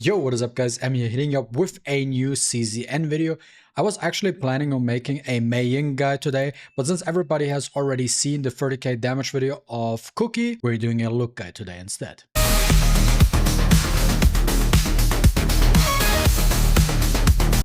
Yo, what is up guys, I'm here hitting you up with a new CZN video. I was actually planning on making a MaTeIRiA guide today, but since everybody has already seen the 30k damage video of Cookie, we're doing a look guide today instead.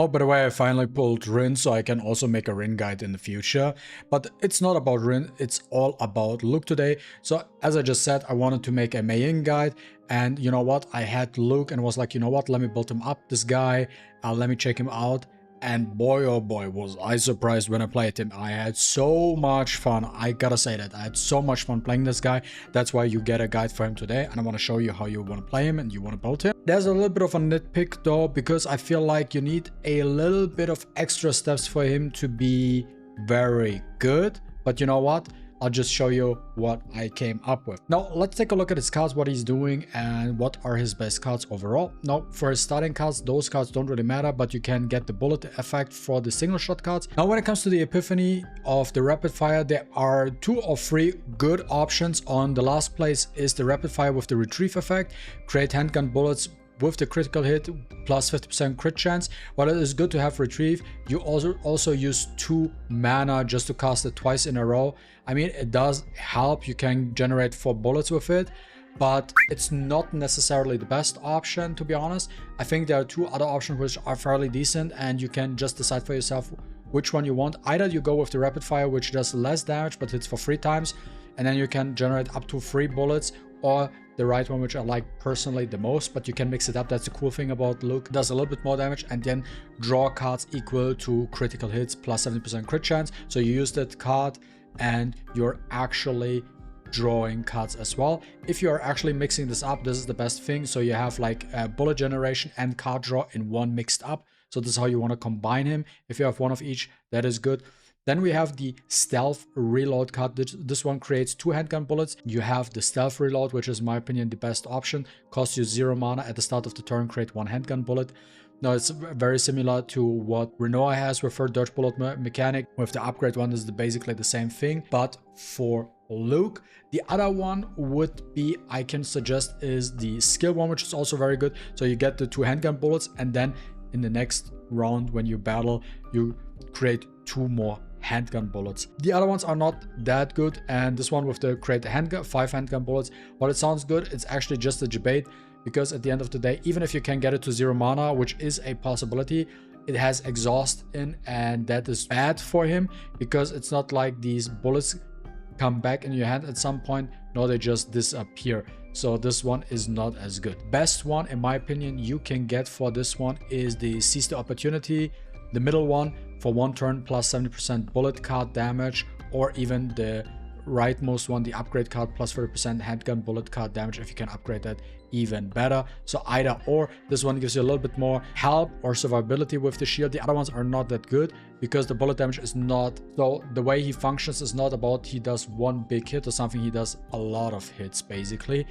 Oh, by the way, I finally pulled Rin, so I can also make a Rin guide in the future. But it's not about Rin, it's all about Luke today. So as I just said, I wanted to make a MaTeIRiA guide. And you know what? I had Luke and was like, you know what? Let me build him up, this guy. Let me check him out. And boy, oh boy, was I surprised when I played him. I had so much fun. I gotta say that. I had so much fun playing this guy. That's why you get a guide for him today. And I want to show you how you want to play him and you want to build him. There's a little bit of a nitpick though, because I feel like you need a little bit of extra steps for him to be very good. But you know what? I'll just show you what I came up with. Now, let's take a look at his cards, what he's doing, and what are his best cards overall. Now, for his starting cards, those cards don't really matter, but you can get the bullet effect for the single shot cards. Now, when it comes to the epiphany of the rapid fire, there are 2 or 3 good options. On the last place is the rapid fire with the retrieve effect. Create handgun bullets with the critical hit plus 50% crit chance. While it is good to have retrieve, you also use 2 mana just to cast it twice in a row. I mean, it does help. You can generate 4 bullets with it, but it's not necessarily the best option, to be honest. I think there are 2 other options which are fairly decent, and you can just decide for yourself which one you want. Either you go with the rapid fire, which does less damage but hits for 3 times, and then you can generate up to 3 bullets, or the right one, which I like personally the most, but you can mix it up. That's the cool thing about Luke. It does a little bit more damage and then draw cards equal to critical hits plus 70% crit chance. So you use that card and you're actually drawing cards as well. If you are actually mixing this up, this is the best thing. So you have like bullet generation and card draw in one mixed up. So this is how you want to combine him. If you have one of each, that is good. Then we have the stealth reload card. This one creates 2 handgun bullets. You have the stealth reload, which is in my opinion the best option. Costs you 0 mana at the start of the turn, create 1 handgun bullet. Now it's very similar to what Renoir has with her Dodge Bullet mechanic. With the upgrade one, this is basically the same thing, but for Luke. The other one would be, I can suggest, is the skill one, which is also very good. So you get the 2 handgun bullets, and then in the next round when you battle, you create 2 more handgun bullets. The other ones are not that good, and this one with the create 5 handgun bullets, while it sounds good, it's actually just a debate, because at the end of the day, even if you can get it to 0 mana, which is a possibility, it has exhaust in, and that is bad for him, because it's not like these bullets come back in your hand at some point. No, they just disappear. So this one is not as good. Best one, in my opinion, you can get for this one is the Seize the Opportunity. The middle one for 1 turn plus 70% bullet card damage, or even the rightmost one, the upgrade card plus 30% handgun bullet card damage. If you can upgrade that, even better. So either or. This one gives you a little bit more help or survivability with the shield. The other ones are not that good because the bullet damage is not, so the way he functions is not about he does 1 big hit or something, he does a lot of hits basically.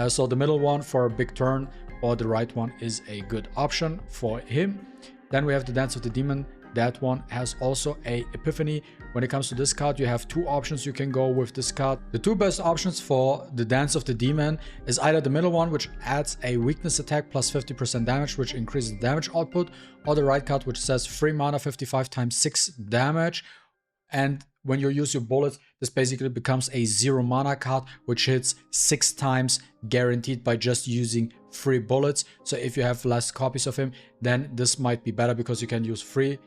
So the middle one for a big turn, or the right one, is a good option for him. Then we have the Dance of the Demon. That one has also a epiphany. When it comes to this card, you have 2 options you can go with this card. The 2 best options for the Dance of the Demon is either the middle one, which adds a weakness attack plus 50% damage, which increases the damage output, or the right card, which says 3 mana, 55 times 6 damage. And when you use your bullets, this basically becomes a 0 mana card, which hits 6 times guaranteed by just using 3 bullets. So if you have less copies of him, then this might be better, because you can use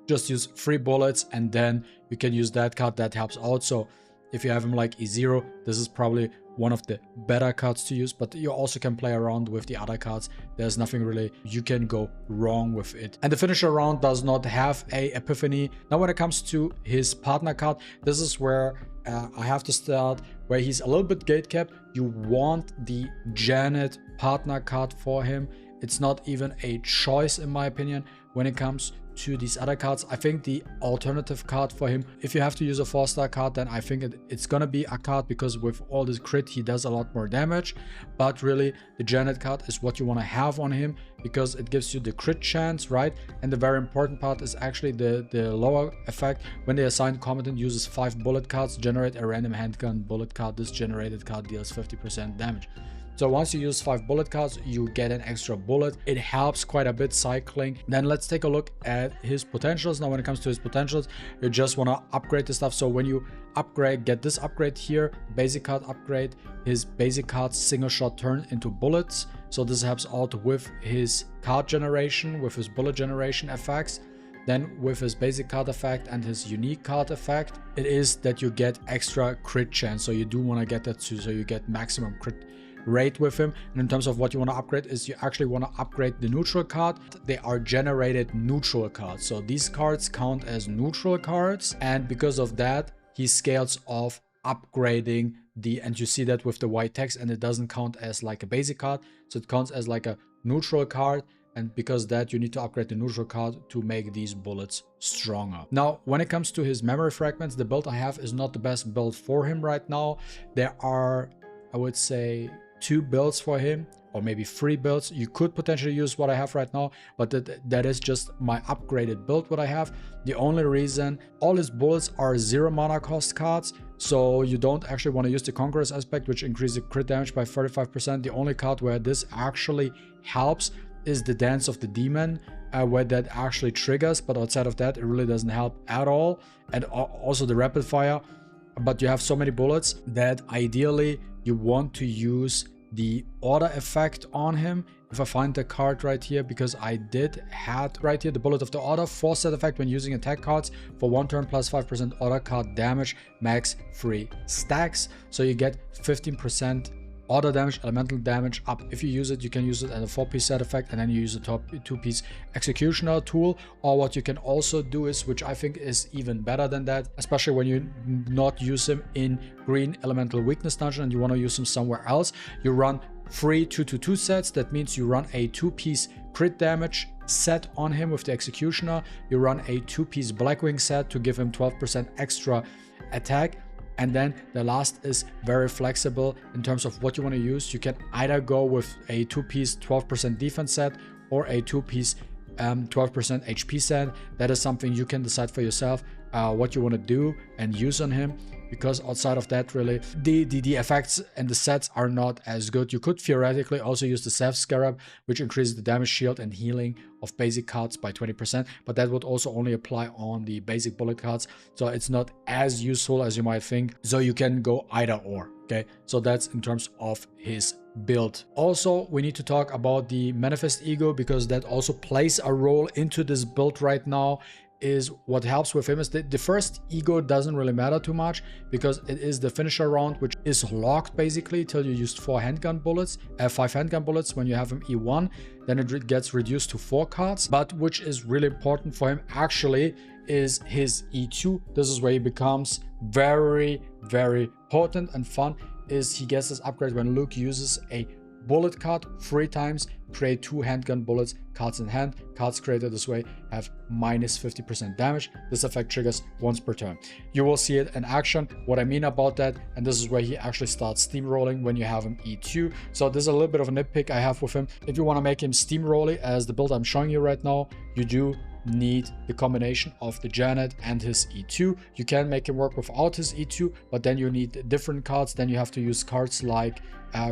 just use 3 bullets, and then you can use that card. That helps out. So if you have him like E0, this is probably one of the better cards to use, but you also can play around with the other cards. There's nothing really you can go wrong with it. And the finisher round does not have a epiphany. Now when it comes to his partner card, this is where I have to start, where he's a little bit gatekept. You want the Janet partner card for him. It's not even a choice in my opinion when it comes to these other cards. I think the alternative card for him, if you have to use a 4-star card, then I think it's gonna be a card, because with all this crit he does a lot more damage. But really the Janet card is what you want to have on him, because it gives you the crit chance, right? And the very important part is actually the lower effect. When the assigned combatant uses 5 bullet cards, generate a random handgun bullet card. This generated card deals 50% damage. So once you use 5 bullet cards, you get an extra bullet. It helps quite a bit cycling. Then let's take a look at his potentials. Now when it comes to his potentials, you just want to upgrade the stuff. So when you upgrade, get this upgrade here, basic card upgrade, his basic cards single shot turn into bullets. So this helps out with his card generation, with his bullet generation effects. Then with his basic card effect and his unique card effect, it is that you get extra crit chance. So you do want to get that too, so you get maximum crit rate with him. And in terms of what you want to upgrade is you actually want to upgrade the neutral card. They are generated neutral cards. So these cards count as neutral cards. And because of that, he scales off upgrading the, and you see that with the white text, and it doesn't count as like a basic card. So it counts as like a neutral card. And because that, you need to upgrade the neutral card to make these bullets stronger. Now, when it comes to his memory fragments, the build I have is not the best build for him right now. There are, I would say, 2 builds for him, or maybe 3 builds. You could potentially use what I have right now, but that is just my upgraded build what I have. The only reason, all his bullets are 0 mana cost cards, so you don't actually want to use the Conqueror's aspect, which increases the crit damage by 35%. The only card where this actually helps is the Dance of the Demon, where that actually triggers, but outside of that, it really doesn't help at all. And also the rapid fire, but you have so many bullets that ideally you want to use the order effect on him. If I find the card right here, because I had right here the bullet of the order, force set effect when using attack cards for 1 turn plus 5% order card damage, max 3 stacks. So you get 15% order damage, elemental damage up. If you use it, you can use it as a 4-piece set effect, and then you use a top 2-piece executioner tool. Or what you can also do is, which I think is even better than that, especially when you not use him in green elemental weakness dungeon and you want to use him somewhere else, you run 3 2-2 sets. That means you run a 2-piece crit damage set on him with the executioner. You run a 2-piece blackwing set to give him 12% extra attack. And then the last is very flexible in terms of what you want to use. You can either go with a 2-piece 12% defense set or a 2-piece 12% HP set. That is something you can decide for yourself what you want to do and use on him, because outside of that, really the effects and the sets are not as good. You could theoretically also use the Self Scarab, which increases the damage, shield and healing of basic cards by 20%, but that would also only apply on the basic bullet cards, so it's not as useful as you might think. So you can go either or. Okay, so that's in terms of his build. Also, we need to talk about the Manifest Ego, because that also plays a role into this build right now. Is what helps with him is the first ego doesn't really matter too much, because it is the finisher round, which is locked basically till you used 5 handgun bullets when you have him E1. Then it gets reduced to 4 cards, but which is really important for him actually is his E2. This is where he becomes very, very potent and fun. Is he gets this upgrade when Luke uses a bullet card 3 times, create 2 handgun bullets, cards in hand. Cards created this way have minus 50% damage. This effect triggers once per turn. You will see it in action, what I mean about that, and this is where he actually starts steamrolling when you have him E2. So this is a little bit of a nitpick I have with him. If you want to make him steamrolling as the build I'm showing you right now, you do need the combination of the Janet and his E2. You can make him work without his E2, but then you need different cards. Then you have to use cards like,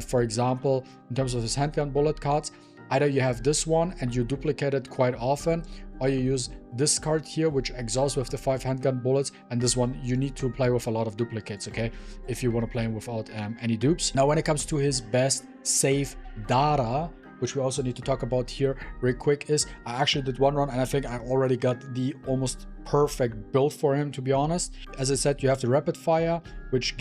for example, in terms of his handgun bullet cards, either you have this one and you duplicate it quite often, or you use this card here, which exhausts with the 5 handgun bullets, and this one you need to play with a lot of duplicates, okay, if you want to play him without any dupes. Now when it comes to his best save data, which we also need to talk about here real quick, is I actually did one run and I think I already got the almost perfect build for him, to be honest. As I said, you have the rapid fire, which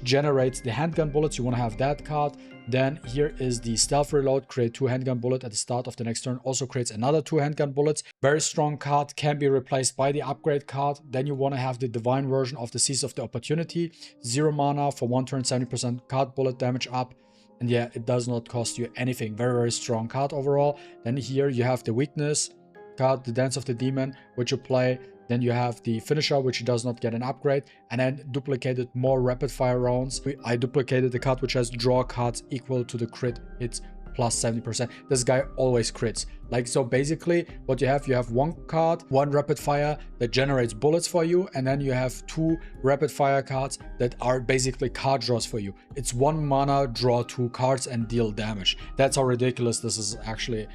generates the handgun bullets. You want to have that card. Then here is the stealth reload, create 2 handgun bullets at the start of the next turn, also creates another 2 handgun bullets. Very strong card, can be replaced by the upgrade card. Then you want to have the divine version of the Seize of the Opportunity, 0 mana for 1 turn, 70% card bullet damage up. And yeah, it does not cost you anything. Very, very strong card overall. Then here you have the weakness card, the Dance of the Demon, which you play. Then you have the finisher, which does not get an upgrade. And then duplicated more rapid fire rounds. I duplicated the card which has draw cards equal to the crit hits plus 70%. This guy always crits. Like, so basically what you have one card, one rapid fire that generates bullets for you, and then you have 2 rapid fire cards that are basically card draws for you. It's 1 mana, draw 2 cards and deal damage. That's how ridiculous this is actually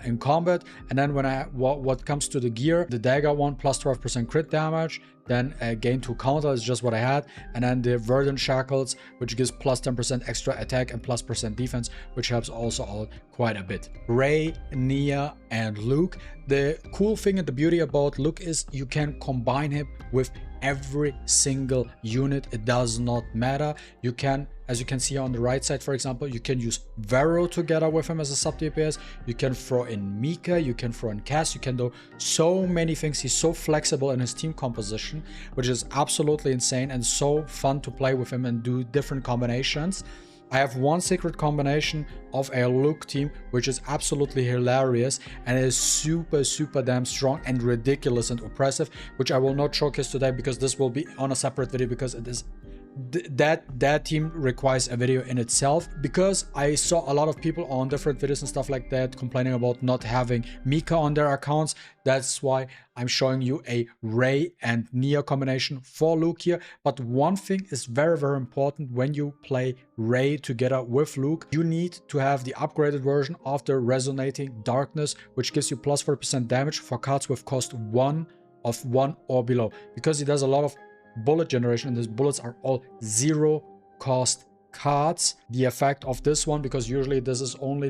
in combat. And then when what comes to the gear, the dagger one plus 12% crit damage, then gain 2 counter is just what I had, and then the verdant shackles, which gives plus 10% extra attack and plus % defense, which helps also out quite a bit. Rey, Nia, and Luke. The cool thing and the beauty about Luke is you can combine him with every single unit. It does not matter. You can, as you can see on the right side, for example, you can use Vero together with him as a sub DPS. You can throw in Mika, you can throw in Cass, you can do so many things. He's so flexible in his team composition, which is absolutely insane and so fun to play with him and do different combinations. I have one secret combination of a Luke team, which is absolutely hilarious and is super damn strong and ridiculous and oppressive, which I will not showcase today because this will be on a separate video, because it is that team requires a video in itself, because I saw a lot of people on different videos and stuff like that complaining about not having Mika on their accounts. That's why I'm showing you a Rey and Nia combination for Luke here. But one thing is very important: when you play Rey together with Luke, you need to have the upgraded version of the Resonating Darkness, which gives you plus 4% damage for cards with cost 1 or below, because he does a lot of bullet generation, and these bullets are all 0 cost cards. The effect of this one, because usually this is only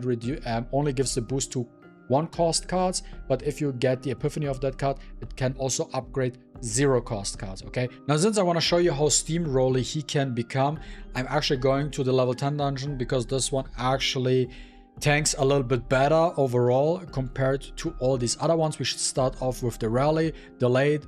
gives the boost to 1 cost cards, but if you get the epiphany of that card, it can also upgrade 0 cost cards. Okay, now since I want to show you how steamrolly he can become, I'm actually going to the level 10 dungeon, because this one actually tanks a little bit better overall compared to all these other ones. We should start off with the rally, delayed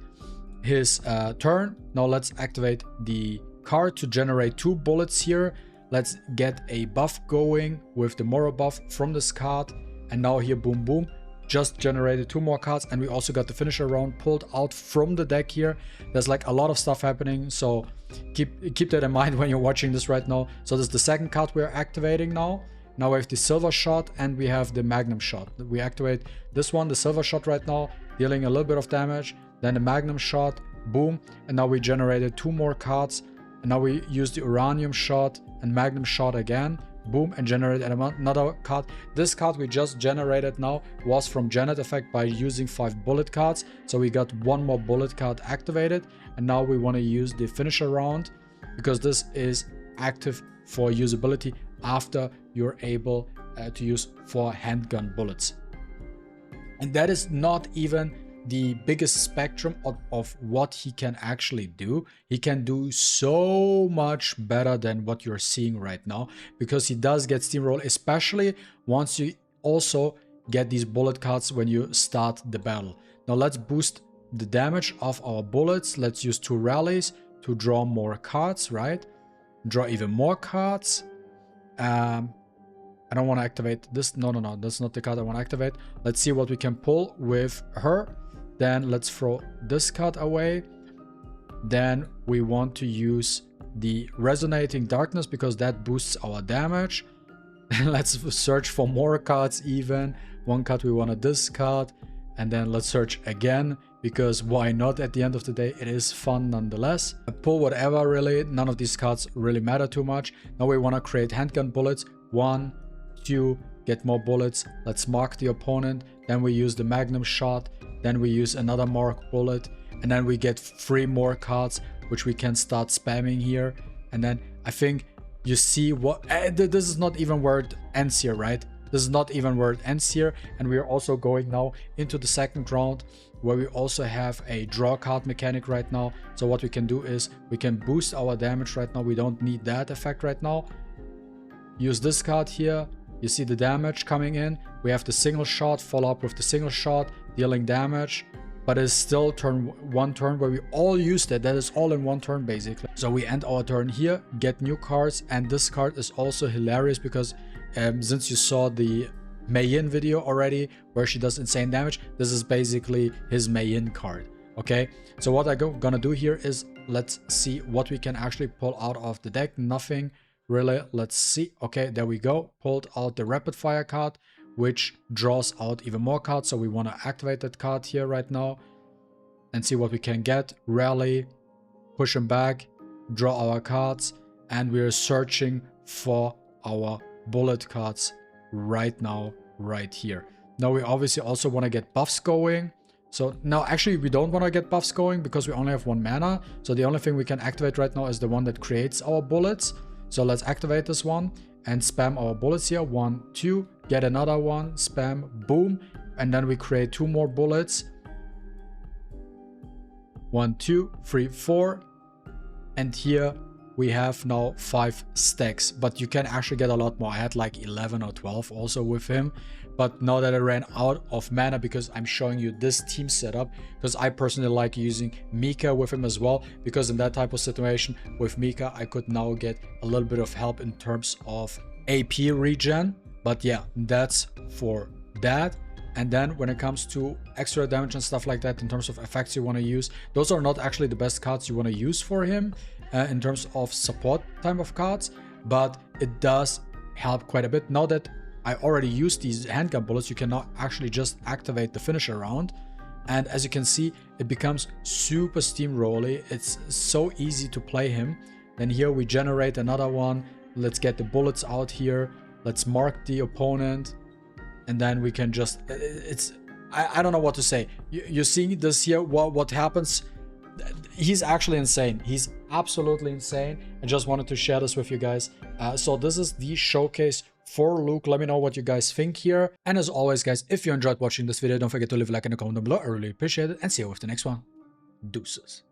his turn. Now let's activate the card to generate 2 bullets here. Let's get a buff going with the Moro buff from this card, and now here, boom boom, just generated 2 more cards, and we also got the finisher round pulled out from the deck here. There's like a lot of stuff happening, so keep that in mind when you're watching this right now. So this is the second card we're activating now. Now we have the silver shot and we have the magnum shot. We activate this one, the silver shot right now, dealing a little bit of damage. Then the magnum shot, boom, and now we generated 2 more cards, and now we use the uranium shot and magnum shot again, boom, and generate another card. This card we just generated now was from Janet effect by using 5 bullet cards, so we got 1 more bullet card activated, and now we want to use the finisher round, because this is active for usability after you're able to use 4 handgun bullets. And that is not even the biggest spectrum of what he can actually do. He can do so much better than what you're seeing right now, because he does get steamroll, especially once you also get these bullet cards when you start the battle. Now let's boost the damage of our bullets. Let's use 2 rallies to draw more cards, right? Draw even more cards. I don't want to activate this. No, that's not the card I want to activate. Let's see what we can pull with her. Then let's throw this card away. Then we want to use the Resonating Darkness, because that boosts our damage. Let's search for more cards even. 1 card we want to discard. And then let's search again, because why not? At the end of the day, it is fun nonetheless. Pull whatever, really. None of these cards really matter too much. Now we want to create handgun bullets. 1, 2, get more bullets. Let's mark the opponent. Then we use the magnum shot. Then we use another mark bullet, and then we get 3 more cards, which we can start spamming here. And then I think you see what this is not even where it ends here, right? This is not even where it ends here. And we are also going now into the second round, where we also have a draw card mechanic right now. So what we can do is we can boost our damage right now. We don't need that effect right now. Use this card here. You see the damage coming in. We have the single shot, follow up with the single shot, dealing damage, but it's still one turn where we all used it. That is all in 1 turn basically. So we end our turn here, get new cards, and this card is also hilarious because since you saw the Mei-Yin video already where she does insane damage, this is basically his Mei-Yin card. Okay, so what I'm gonna do here is let's see what we can actually pull out of the deck. Nothing Really, let's see. Okay, there we go. Pulled out the rapid fire card, which draws out even more cards. So we want to activate that card here right now and see what we can get. Rally, push him back, draw our cards, and we're searching for our bullet cards right now, right here. Now we obviously also want to get buffs going. So now actually we don't want to get buffs going because we only have 1 mana. So the only thing we can activate right now is the one that creates our bullets. So let's activate this one and spam our bullets here. 1, 2, get another one, spam, boom. And then we create 2 more bullets. 1, 2, 3, 4. And here we have now 5 stacks, but you can actually get a lot more. I had like 11 or 12 also with him, but now that I ran out of mana, because I'm showing you this team setup, because I personally like using Mika with him as well, because in that type of situation with Mika I could now get a little bit of help in terms of AP regen. But yeah, that's for that. And then when it comes to extra damage and stuff like that, in terms of effects you want to use, those are not actually the best cards you want to use for him in terms of support type of cards, but it does help quite a bit. Now that I already used these handgun bullets, you can now actually just activate the finisher round. And as you can see, it becomes super steamrolly. It's so easy to play him. Then here we generate another one. Let's get the bullets out here. Let's mark the opponent. And then we can just, I don't know what to say. You're seeing this here, what happens. He's actually insane. He's absolutely insane. I just wanted to share this with you guys. So this is the showcase for Luke. Let me know what you guys think here. And as always, guys, if you enjoyed watching this video, don't forget to leave a like and a comment down below. I really appreciate it. And see you with the next one. Deuces.